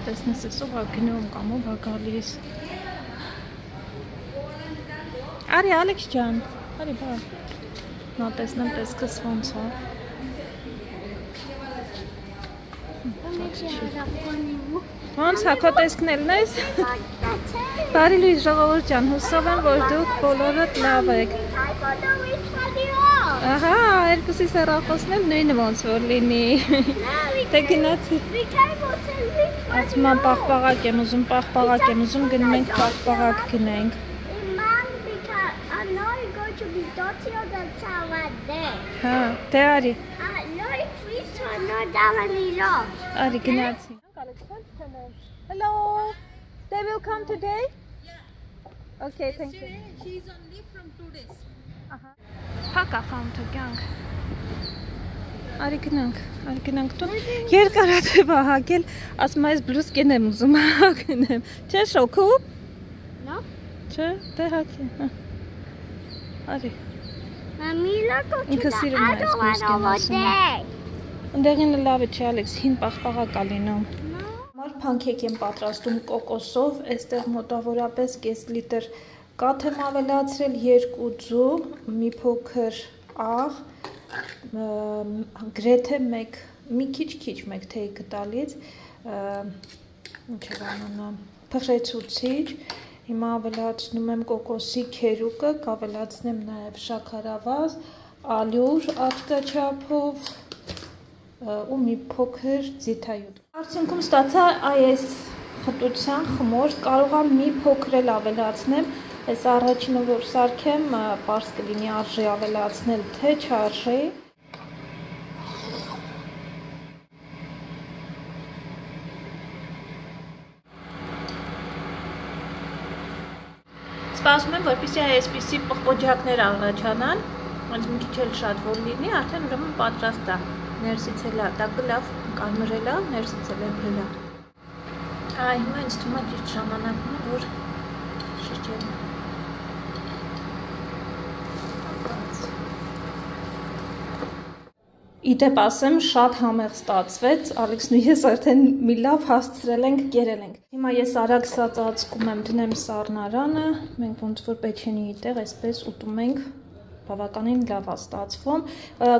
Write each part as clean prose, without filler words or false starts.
տեսնես էսով ա գնում կամ ով ա գալիս։ Արի Ալեքս ջան, արի բա։ Նա տեսնեմ տեսքս ոնց է։ Ոնց է քո տեսքն ելն ես։ Բարի լույս ժողովուրդ ջան, հուսով եմ, որ դուք բոլորդ լավ եք։ Ահա, երկուսիս հեռախոսն էլ նույնը ոնց որ լինի։ Դե գնացի։ Ասում եմ պաղպաղակ եմ ուզում գնում ենք պաղպաղակ գնենք։ Հա, դե արի։ Արի գնացի։ Hello. They will come today? Yeah. Okay, thank you. She's on leave from 2 days. Հակա խանութը կյանք։ Արի գնանք տուն։ Երկարաթև ա հագել, ասում այս բլուսկեն եմ ուզում հագնեմ։ Չէ շոքու։ No? Չէ, դե հագի։ Արի։ Մամիլա Ինքը սիրում է այս բլուսկեն։ Ընդեղին լավ է, չէ Ալեքս, հին պաղպաղակ ա լինում։ Համար փանքեկ եմ պատրաստում կոկոսով, այստեղ մոտավորապես կես լիտր կաթ եմ ավելացրել, 2 ձու, մի փոքր աղ, գրեթե մի քիչ մեկ թեյ գտալից, ինչ է բանանա, փխրեցուցիչ, հիմա ավելացնում եմ կոկոսի քերուկը, կավելացնեմ նաև շաքարավազ, ալյուր ատկաչափով ու մի փոքր ձիթայուտ։ Արդյունքում ստացա այս խտության խմոր, կարող եմ մի փոքր էլ ավելացնեմ, այս առաջինը որ սարքեմ, պարզ կլինի արժի ավելացնել, թե չարժի։ Սպասում եմ, որպեսզի այսպիսի պղպոջակներ առաջանան, ոնց մի քիչ էլ շատ որ լինի, արդեն ուրեմն պատրաստ է։ Ներսից էլ է, տակը լավ կարմրել է, ներսից էլ է բրել է։ Այ, հիմա ինձ թվում է ճիշտ ժամանակն է, որ շրջեմ։ Իդեպ ասեմ, շատ համեղ ստացվեց, Ալեքսն ու ես արդեն մի լավ հասցրել ենք, կերել ենք։ Հիմա ես արագ սա ծածկում եմ, դնեմ սառնարանը, մենք ոնց որ պեչենիի տեղ այսպես ուտում ենք, բավականին լավ է ստացվում։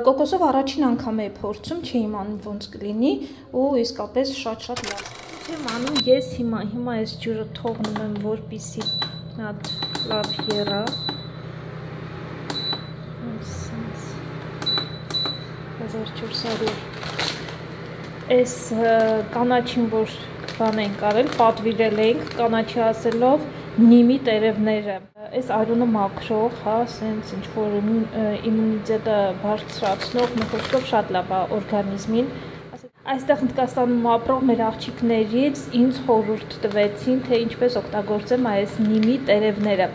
Կոկոսով առաջին անգամ էի փորձում, չի իմանում ոնց կլինի ու իսկապես շատ լավ։ Չեմ անում ես հիմա այս ջուրը թողնում եմ, որպեսզի հատ լավ եռա։ Այս կանաչին, որ բան ենք արել, պատվիրել ենք, կանաչի ասելով նիմի տերևները։ Այս արյունը մաքրող, հա, սենց ինչ-որ իմունիտետը բարձրացնող, մի խոսքով շատ լավ է օրգանիզմին։ Այստեղ Հնդկաստանում ապրող մեր աղջիկներից ինձ խորհուրդ տվեցին, թե ինչպես օգտագործեմ այս նիմի տերևները։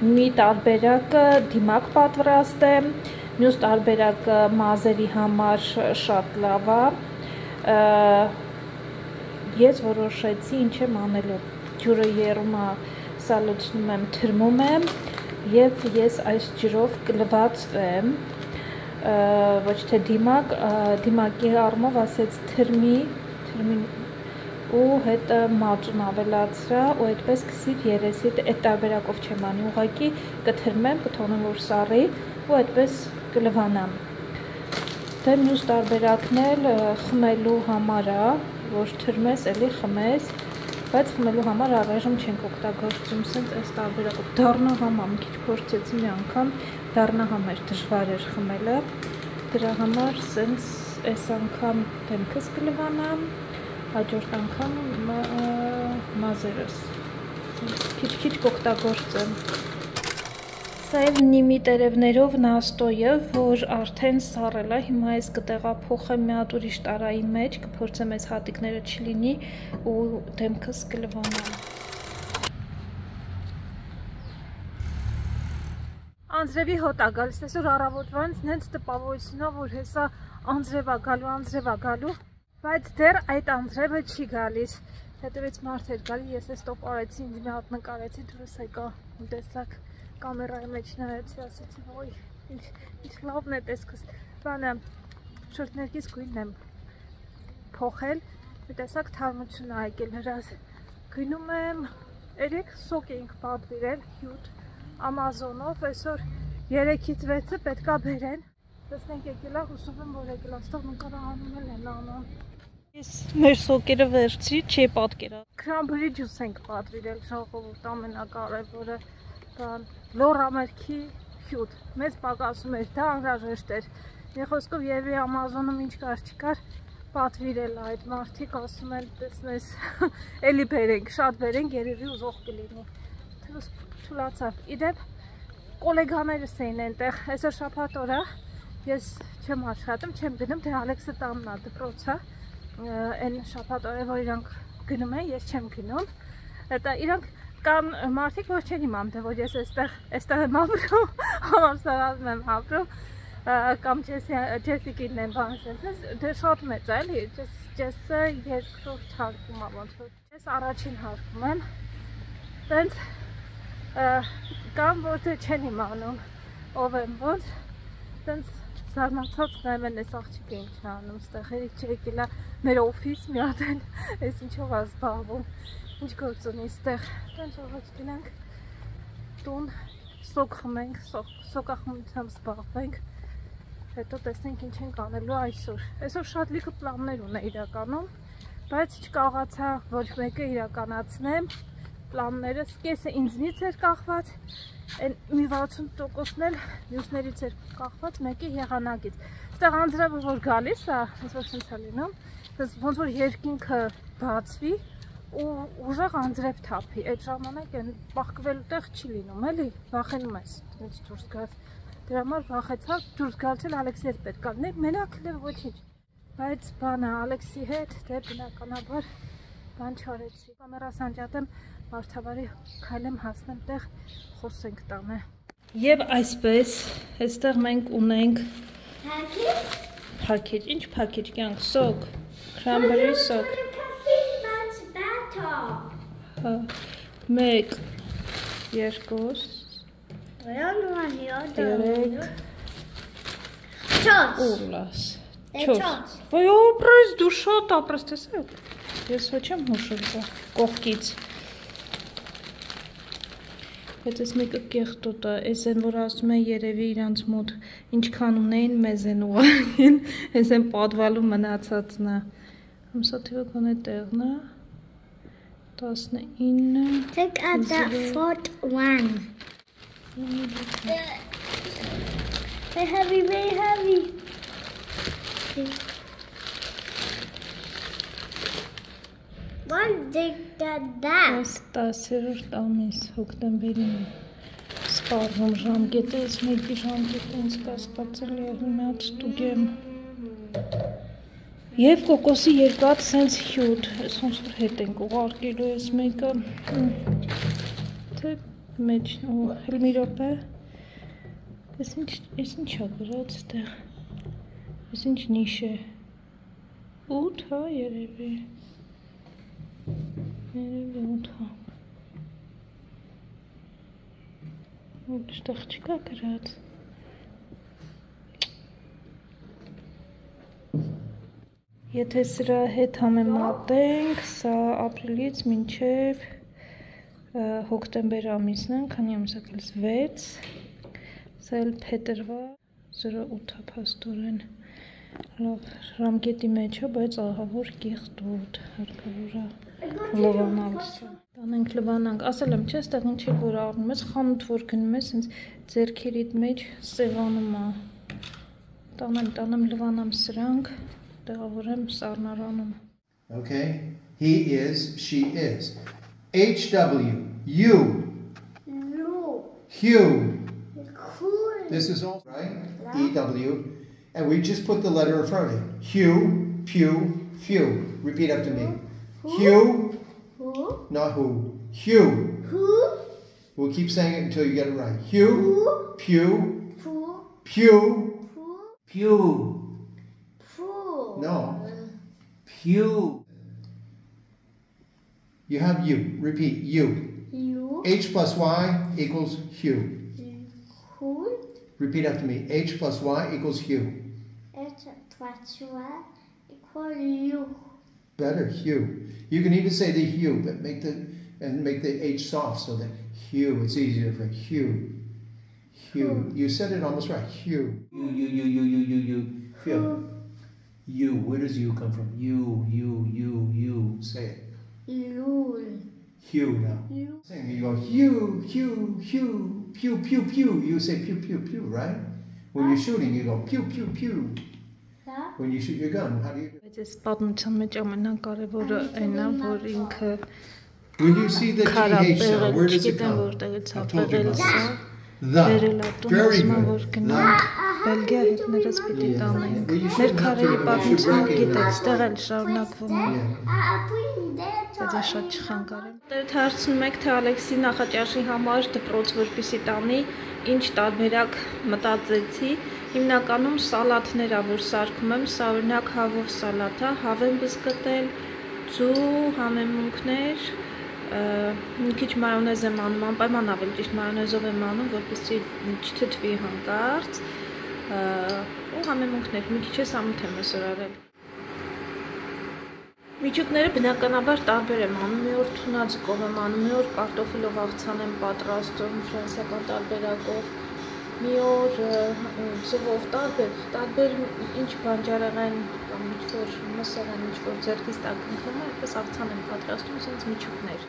Մի տարբերակը դիմակ պատրաստեմ, մյուս տարբերակը մազերի համար շատ լավ է։ Ես որոշեցի ինչ եմ անելու։ Ջուրը եռում է, սա լցնում եմ, թրմում եմ եւ ես այս ջրով կլվացվեմ, ոչ թե դիմակի առումով ասեց թրմի ու հետը մածուն ավելացրա ու այդպես կսիր երեսիդ, այդ տարբերակով չեմ անի, ուղղակի կթրմեմ, կթողնեմ որ սառի ու այդպես կլվանամ։ Դե մյուս տարբերակն էլ խմելու համար է, որ թրմես, էլի խմես, բայց խմելու համար առայժմ չենք օգտագործում, սենց այս տարբերակով դառնահամ մի քիչ փորձեցի մի անգամ, դառնահամ էր դժվար էր խմելը, դրա համար սենց այս անգամ դեմքս կլվանամ, հաջորդ անգամ մազերս, քիչ կօգտագործեմ։ Սա է նիմի տերևներով նաստոյը, որ արդեն սառել է, հիմա ես կտեղափոխեմ մի հատ ուրիշ տարայի մեջ, կփորձեմ այս հատիկները չլինի ու դեմքս կլվանամ։ Անձրևի հոտ է գալիս, այսօր առավոտվանից նենց տպավորությունով, որ հեսա անձրև է գալու, բայց դեռ այդ անձրևը չի գալիս։ Հետևից մարդ էր գալի, ես այս տոպարեցի, ինձ մի հատ նկարեցի, դուրս եկա ու տեսակ կամերայի մեջ նայեցի, ասեցի, ոյ, ինչ լավն է տեսքս, բանը, շորտներքիս գույնն եմ փոխել, Տեսակ թարմություն եկել հրազ գնում եմ երեք սոկ էինք պատվիրել հյութ Ամազոնով, այսօր 3-ից 6-ը պետքա բերեն։ Տեսնենք եկելա, հուսով եմ, որ եկելա, ստեղ նկարահանում են անում։ Ես մեր սոկերը վերցրի, չի պատկերա։ Քրամբերի ջուս ենք պատվիրել, ժողովուրդ ամենակարևորը բան, լոռամերքի հյութ։ Մեզ պակասում էր, դա անհրաժեշտ էր։ Մի խոսքով Եվի Ամազոնում ինչ կար չկար, պատվիրել այդ մարդիկ ասում են, տեսնես, էլի բերենք, շատ բերենք, երևի ուզող կլինի։ Թուլացավ։ Իդեպ կոլեգաներս էին այնտեղ, այսօր շաբաթ օր է, ես չեմ աշխատում, չեմ գնում, թե Ալեքսը տանն է դպրոցը, այն շաբաթ օրը, որ իրանք գնում են, ես չեմ գնում։ Դա իրանք կան մարդիկ, որ չեն իմանում, թե որ ես այստեղ եմ ապրում, համալսարանում եմ ապրում, կամ Ջեսիկին եմ բանսենսես, դե շատ մեծ է, էլի, Ջեսը երկրորդ հարկում է, ոնց որ Ջես առաջին հարկում եմ, տենց կամ որ դե չեն իմանում, ով եմ ոնց, տենց զարմացած նայում են այս աղջիկը ինչ է անում, ստեղ երիք չեկելա մեր օֆիս մի հատ են, այս ինչով է զբաղվում, ինչ գործ ունի ստեղ, տենց ողջ գնանք տուն, սոկ խմենք, սոկախմությամբ զբաղվենք, հետո տեսնենք ինչ ենք անելու այսօր։ Այսօր շատ լիքը պլաններ ունե իրականում, բայց չկարողացա ոչ մեկը իրականացնեմ, պլաններս կեսը ինձնից էր կախված, մի 60%-ն էլ մյուսներից էր կախված, մեկը եղանակից։ Այստեղ անձրևը որ գալիս է, ոնց որ շնչա լինում, ոնց որ երկինքը բացվի ու ուժեղ անձրև թափի, այդ ժամանակ են պահկվելու տեղ չի լինում, էլի, վախենում ես, դից դուրս գաս։ Դրա համար վախեցա դուրս գալցել Ալեքսի հետ պետք է լիներ, մենակ էլ ոչինչ։ Բայց բանը Ալեքսի հետ դե բնականաբար բան չարեցի։ Կամերա սանջատեմ, մարդավարի քայլեմ հասնեմ տեղ խոսենք տանը։ Եվ այսպես, այստեղ մենք ունենք փարքեջ, ինչ փարքեջ կյանք, սոկ, քրամբերի սոկ։ Մեկ, երկուս, Ուրլաս, չորս, ոյ ապրես դու շատ ապրես, տեսեք, ես ոչ եմ հուշել կողքից, բայց ես մեկը կեղտոտ է, ես են որ ասում են երևի իրանց մոտ ինչքան ունեին մեզ են ուղարկեն, ես են պատվալու մնացածն է, ամսաթիվը կոնե տեղն է, 19, Take out that fourth one. Very heavy, very heavy. One dig that. Տասերորդ ամիս հոկտեմբերին սպառվում ժամկետը, ես մեկի ժամկետը ինձ կասկածել և մի հատ ստուգեմ։ Եվ կոկոսի երկատ սենց հյութ, ես ոնց որ հետ ենք ուղարկելու ես մեկը, թե մեջ, հել մի րոպե, ես ինչ է գրած ստեղ, ես ինչ նիշ է, 8 հա երևի, 8 հա, ստեղ չկա գրած, Եթե սրա հետ համեմատենք, սա ապրիլից մինչև հոկտեմբեր ամիսն են, քանի ամսակից 6, սա էլ փետրվար 08-ը փաստորեն, լավ ժամկետի մեջ է, բայց ահավոր կեղտոտ, հարկավոր է լվանալ սա։ Տանենք լվանանք, ասել եմ չէ, ստեղ ինչ էլ որ առնում ես, խանութ որ գնում ես, ինձ ձերքերիդ մեջ սևանում է, տանեմ լվանամ սրանք, Okay, he is, she is. HW, you. Hugh. This is all right. EW. And we just put the letter in front of it. Hugh, pew, few. Repeat after me. Hugh. Who? Not who. Hugh. Who? We'll keep saying it until you get it right. Hugh. Pew. Who? Pew. Who? Pew. No. Pew. You have you. Repeat. You. You. H plus Y equals Hugh. Who? Repeat after me. H plus Y equals Hugh. H plus Y equals you. Better, hue. You can even say the hue, but make the H soft so that hue, it's easier for hue. Hue. You said it almost right. Hue. You. Feel. You. Where does you come from? You. Say it. You. Hue now. You. Sing. You go hue, pew, pew, pew. You say pew, pew, pew, right? When you're shooting, you go pew, pew, pew. When you shoot your gun, how do you do? When you see the TH sound, where does it come? I've told you about this. The. Very good. The. Բելգիա հետներս պիտի տանենք։ Մեր քարերի պատմությունը գիտեք, ստեղ էլ շարունակվում է։ Դա շատ չխանգարեմ։ Դեռ հարցնում եք, թե Ալեքսի նախաճաշի համար դպրոց որպեսի տանի, ինչ տարբերակ մտածեցի։ Հիմնականում սալատներ ա, որ սարքում եմ, սա օրինակ հավով սալատ է, հավ եմ բզկտել, ձու, համեմունքներ, մի քիչ մայոնեզ եմ անում, անպայման ավելի ճիշտ մայոնեզով եմ անում, որպեսզի չթթվի հանկարծ, ու համեմունքներ, մի քիչ է սամութ եմ սրարել։ Միջուկները բնականաբար տարբեր եմ անում, մի օր թունաձկով եմ անում, մի օր կարտոֆիլով աղցան եմ պատրաստում, ֆրանսիական տարբերակով, մի օր ձվով տարբեր ինչ բանջարեղեն կամ ինչ-որ մսեղեն, ինչ-որ ձեռքից տակ ընկնում է, այդպես աղցան եմ պատրաստում, սենց միջուկներ։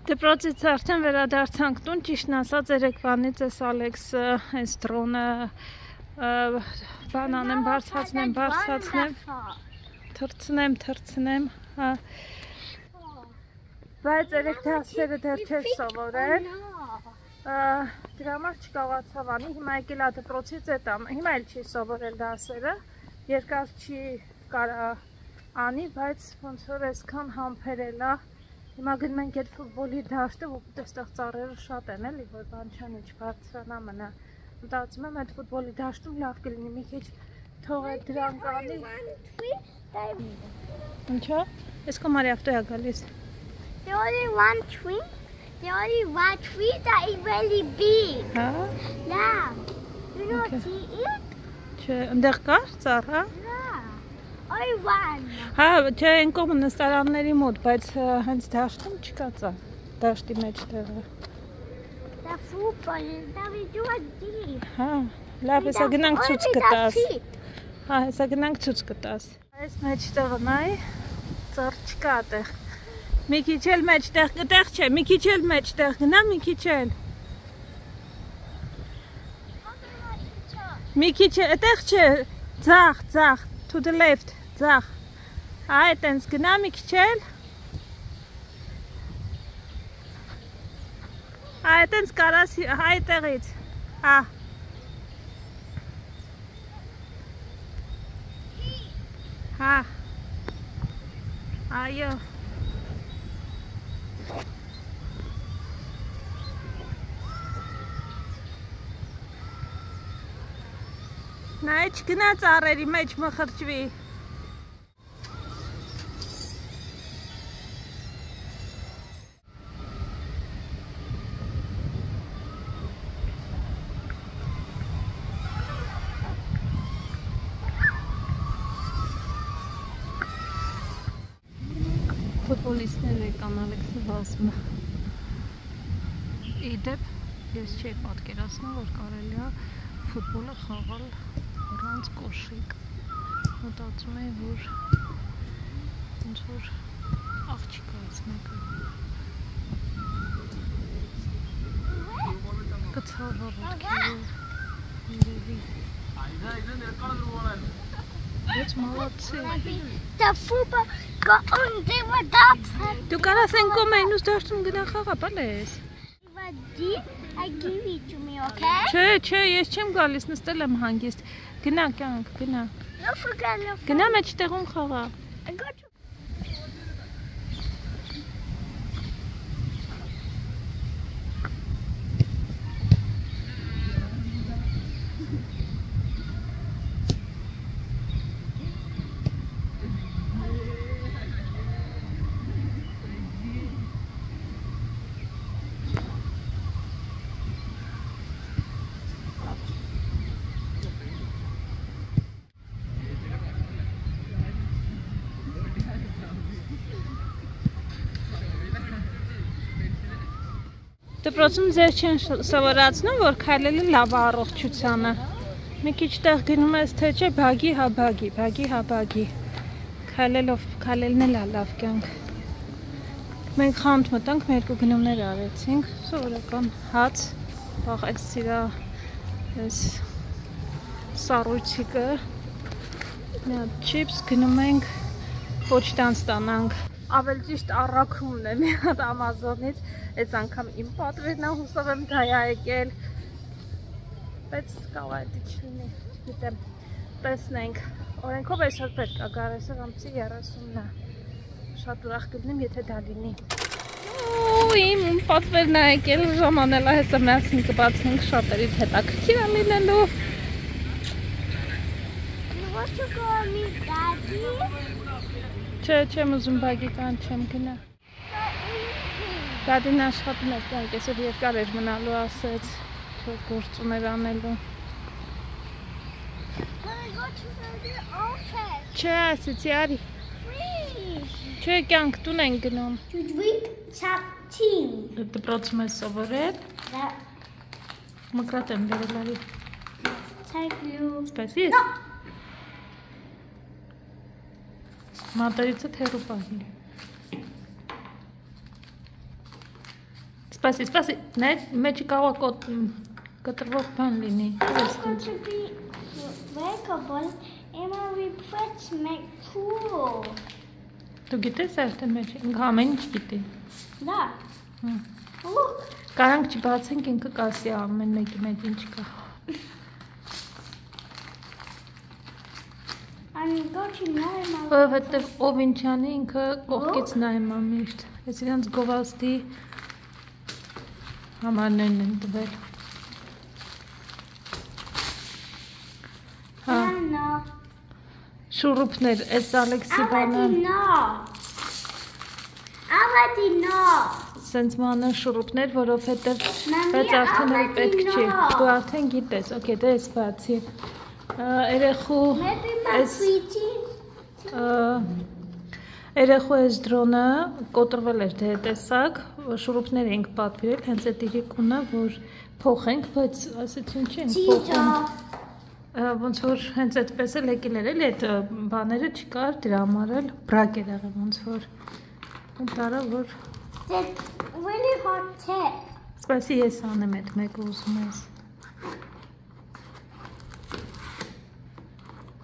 Դպրոցից արդեն վերադարձանք տուն, ճիշտն ասած երեկվանից էս Ալեքսը, այս դրոնը բանան եմ բարձացնեմ, թրցնեմ, բայց երեք դասերը դեռ չէր սովորել, դրա համար չկարողացավ անի, հիմա եկել ա դպրոցից հիմա էլ չի սովորել դասերը, երկար չի կարա անի, բայց ոնց որ այսքան համբերել ա, հիմա գնում ենք այդ ֆուտբոլի դաշտը, որ այստեղ ծառերը շատ են, էլի, որ բան չան ինչ բարձրանա մնա։ Մտածում եմ այդ ֆուտբոլի դաշտում լավ կլինի, մի քիչ թող այդ դրանք անի։ Ինչա՞։ Այս կոմարի ավտո է գալիս։ There only one tree that is really big. Հա։ Yeah. You don't see it? Չէ, այնտեղ կար ծառ, հա։ Only one. Հա, չէ, այն կողմը նստարանների մոտ, բայց հենց դաշտում չկա ծառ, դաշտի մեջտեղը։ The football that we do a deep. Հա, լավ, հեսա գնանք ցույց կտաս։ Հա, հեսա գնանք ցույց կտաս։ Այս մեջտեղը նայ, ծառ չկա այդտեղ։ Մի քիչ էլ մեջտեղ, այդտեղ չէ, մի քիչ էլ մեջտեղ գնա, մի քիչ էլ։ Մի քիչ այդտեղ չէ, ձախ, to the left, ձախ։ Այ այտենց գնա մի քիչ էլ։ Այտենց կարաս այտեղից, հա։ Հա։ Այո։ Նայ չգնա ծառերի մեջ մխրճվի։ Ֆուտբոլիստներ եկան Ալեքսը վազում է։ Իդեպ, ես չի պատկերացնում, որ կարելի է ֆուտբոլը խաղալ առանց կոշիկ։ Մտածում եմ, որ ոնց որ աղջիկ է այս մեկը։ Կցավա ոտքերով։ It's молодцы. The football got on the top. Դու կարաս են կոմենուս դաշտում գնա խաղա, բալես։ I give it to me, okay? Չէ, ես չեմ գալիս, նստել եմ հանգիստ։ Գնա կյանք, գնա։ No forget, no forget. Գնա մեջտեղում խաղա։ I got you. Դպրոցում ձեր չեն սովորացնում, որ քայլելը լավ է առողջությանը։ Մի քիչ տեղ գնում ես, թե չէ, բագի հա բագի։ Քայլելն էլ է լավ կյանք։ Մենք խանութ մտանք, մեր երկու գնումներ արեցինք, սովորական հաց, այս սիրա, այս սառույցիկը, մի հատ չիպս, գնում ենք պոչտան ստանանք։ Ավել ճիշտ առաքումն է մի հատ Ամազոնից, այս անգամ իմ պատվերն է, հուսով եմ դա է եկել, բայց կարող է դի չլինի, չգիտեմ, տեսնենք, օրենքով այսօր պետք է գարեսով ամսի 30-ն է, շատ ուրախ կլինեմ, եթե դա լինի։ Իմ պատվերն է եկել, ժամանելա հեսը միասին կբացնենք շատերից հետաքրքիր է լինելու։ You want to go meet Daddy? Չէ, չեմ ուզում բագի կան, չեմ գնա։ Դադին աշխատում է կյանք, այսօր երկար էր մնալու ասեց, չէ գործ ուներ անելու։ Չէ, ասեցի արի։ Չէ, կյանք տուն են գնում։ Դպրոցում ես սովորել։ Մկրատ եմ բերել արի։ Սպասիս։ Մատերիցը թերու պահի։ Սպասի, մեջի կարող կտրվող բան լինի։ Դու գիտես արդեն մեջի, ամեն ինչ գիտի։ Դա։ Կարանք չբացենք ինքը կասի ամեն մեկի մեջ ինչ կա։ Որովհետև ով ինչ անի ինքը կողքից նայում է միշտ։ Ես իրանց գովազդի համարներն են տվել։ Հա։ Շուրուպներ, այս Ալեքսի բանը։ Սենց մանեն շուրուպներ, որովհետև բայց արդեն էլ պետք չի։ Դու արդեն գիտես, օքեյ, դե ես բացի։ Երեխու այս դրոնը կոտրվել էր դե տեսակ, շուրուպներ ենք պատվիրել, հենց այդ իրիկունը, որ փոխենք, բայց ասեցին չենք փոխենք, ոնց որ հենց այդպես էլ եկել էր, էլ այդ բաները չկար դրա համար էլ բրակ էր եղել, ոնց որ տարա, որ սպասի ես անեմ այդ մեկը ուզում ես։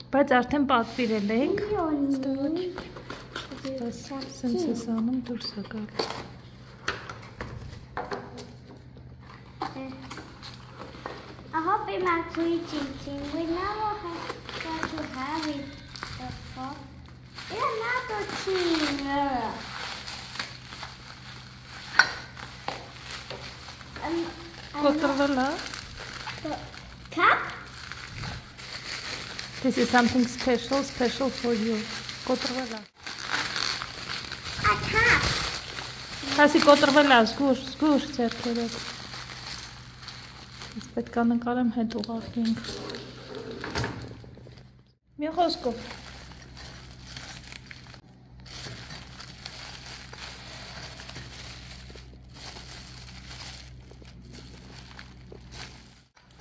Բայց արդեն պատվիրել ենք, սենց ես անում դուրս է գալ։ I hope I'm actually teaching. We never got to have it before. It's not a team. Կոտրվել է։ Cap? This is something special for you. Կոտրվել է։ A cap. Հասի կոտրվել է, զգուր ձերքերով։ Ես պետք է նկարեմ հետ ուղարկենք։ Մի խոսքով։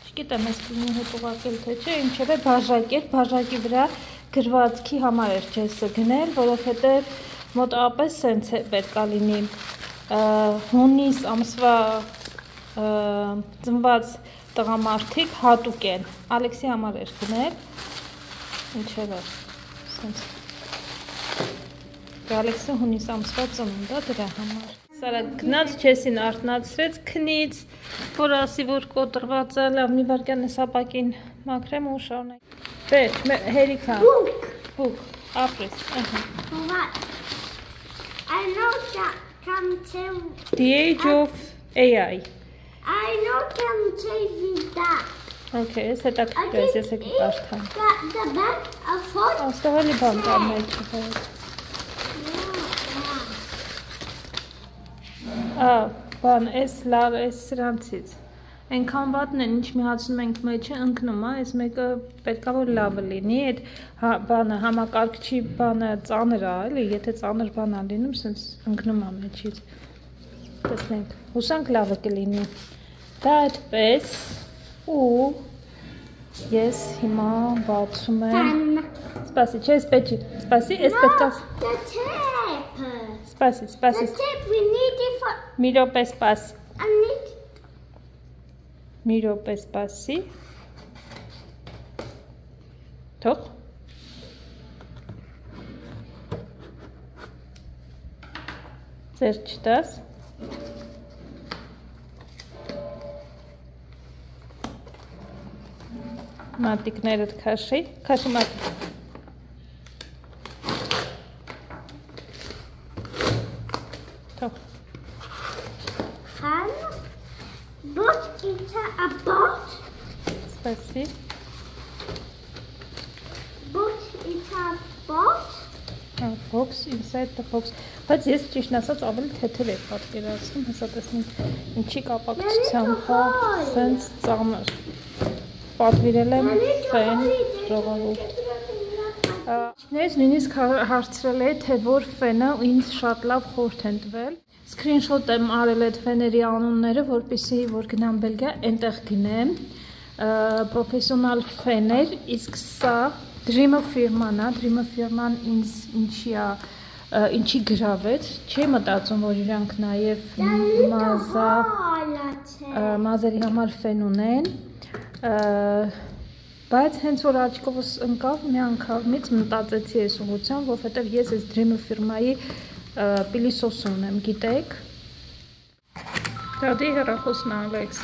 Չգիտեմ, ես կինի հետ ուղարկել թե չէ, ինչև է բաժակի վրա գրվածքի համար էր ջեսը գնել, որովհետև մոտավորապես սենց պետք է լինի հունիս ամսվա ծնված տղամարդիկ հատուկ են։ Ալեքսի համար էր գնել։ Ինչև է։ Սենց։ Ալեքսը հունիս ամսվա ծնունդ է դրա համար։ Սարա գնաց Ջեսին արթնացրեց քնից, որ ասի, որ կոտրված է, լավ մի վարկյան է սապակին մաքրեմ ու շարունակ։ Բեր, հերիքա։ Բուկ, ապրես։ I know that can tell. The age of AI. I know can tell you that. Okay, set up this is a part. The back of foot. Asta holi bam kar make. Բան, այս լավ, այս սրանցից այնքան վատն են, ինչ մի հացնում ենք մեջը ընկնում է, այս մեկը պետքա որ լավը լինի, այդ բանը համակարգչի բանը ծանր է, էլի, եթե ծանր բան է լինում, սենց ընկնում է մեջից, տեսնենք, հուսանք լավը կլինի, դա այդպես, ու ես հիմա բացում եմ, սպասի, չէ, ես պետք չի, սպասի, ես պետք է, Спаси. The tip, we need it for... Մի րոպե սպաս։ I need... Մի րոպե սպասի։ Թող։ Ձեր չտաս։ Մատիկներդ քաշի։ Քաշի մատիկ։ But it's a box. Спасибо. But it's a box. A box inside the box. Բայց ես ճիշտ ասած ավելի թեթև եմ պատկերացնում, հեսա տեսնենք ինչի կապակցությամբ հա սենց ծանր։ Պատվիրել եմ ֆեն ժողովուրդ։ Ես նույնիսկ հարցրել է, թե որ ֆենը ինձ շատ լավ խորհուրդ են տվել։ Screenshot եմ արել այդ ֆեների անունները, որպեսզի որ գնամ Բելգիա, այնտեղ գնեմ, պրոֆեսիոնալ ֆեներ, իսկ սա Dreamer ֆիրման է, Dreamer ֆիրման ինձ ինչի գրավեց, չի մտածում, որ իրանք նաև մազերի համար ֆեն ունեն, բայց հենց որ աչքովս ընկավ, մի անգամից մտածեցի այս ուղղությամբ, որովհետև ես այս Dreamer ֆիրմայի պիլիսոս ունեմ, գիտեք։ Դադի հեռախոսն Ալեքս։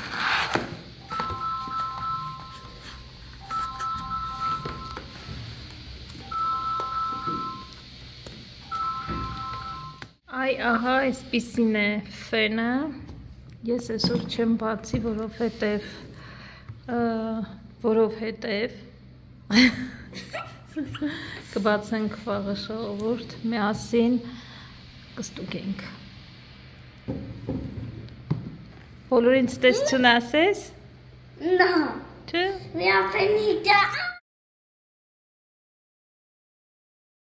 Այ, ահա, այսպիսին է ֆենը, ես այսօր չեմ բացի, որովհետև կբացենք վաղը ժողովուրդ, միասին կստուգենք։ Բոլորին ցտեսություն ասես։ No. Չէ։ We are finita.